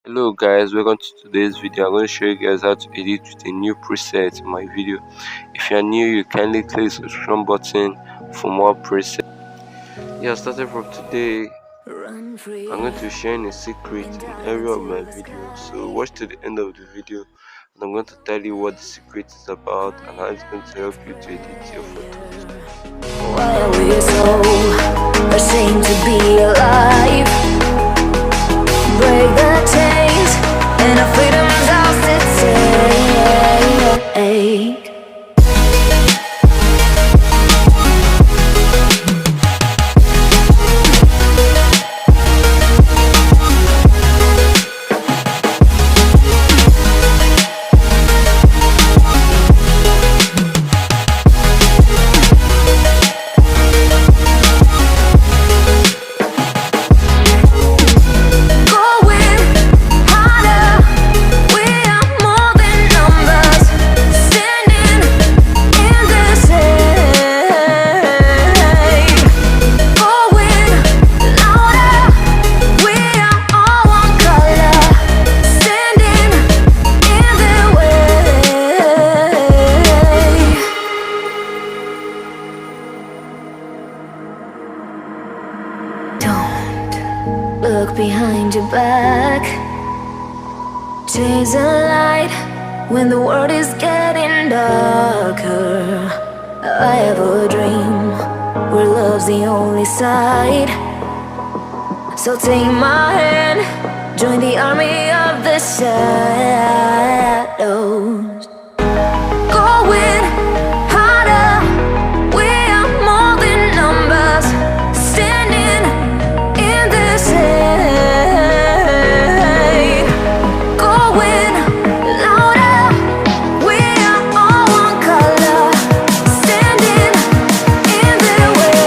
Hello guys, welcome to today's video. I'm going to show you guys how to edit with a new preset in my video. If you are new, you kindly click the subscription button for more presets. Yeah, starting from today, I'm going to be sharing a secret in every of my videos. So watch to the end of the video and I'm going to tell you what the secret is about and how it's going to help you to edit your photos. Why are we so ashamed to be alive? Break the chains and our freedom's ours to take. Look behind your back. Chase a light when the world is getting darker. I have a dream where love's the only side. So take my hand, join the army of the shadows. Going harder, we are more than numbers. Standing in the shade, going louder. We are all one color, standing in the way.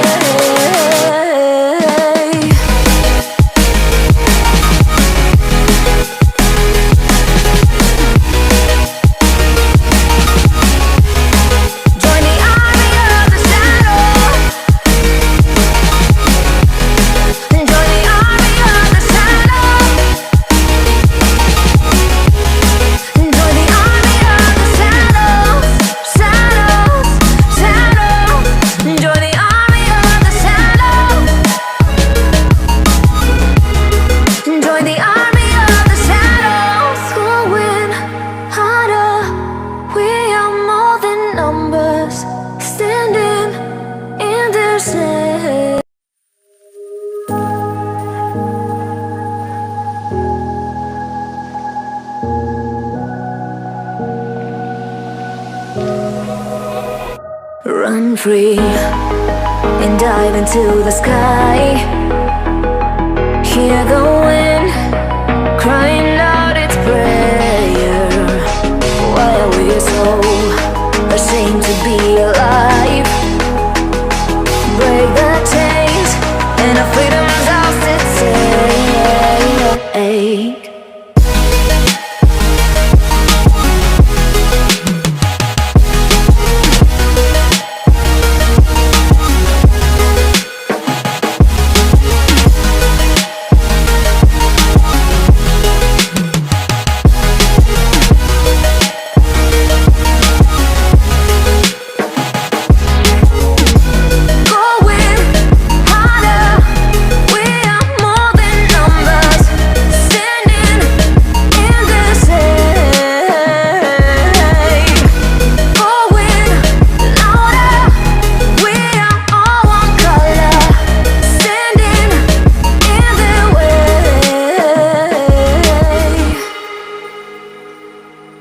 Join the army of the shadow. Join the army of the shadow. Join the army of the shadows, shadows, shadows. Join the army of the shadows. Join the army of the shadows. Going harder, we are more than numbers. Standing in the shade. Run free and dive into the sky. Hear the wind crying out its prayer. Why are we so ashamed to be alive? Break the chains and our freedom's ours to take. Going harder, we are more than numbers. Standing in the shade, going louder. We are all one color, standing in the way.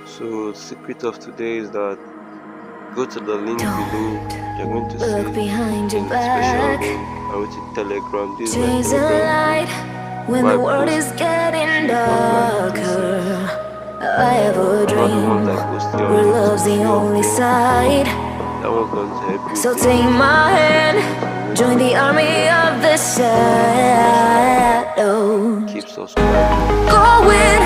So the secret of today is that go to the link below. You're going to see Look behind your in the special back. link I wrote it Telegram. This is my Chase a Telegram. light when the world is getting darker. I have a Not the one dream that goes to where love's the only side. That one's going to help you. So take my hand, join the army of the shadows. Keep subscribing. Going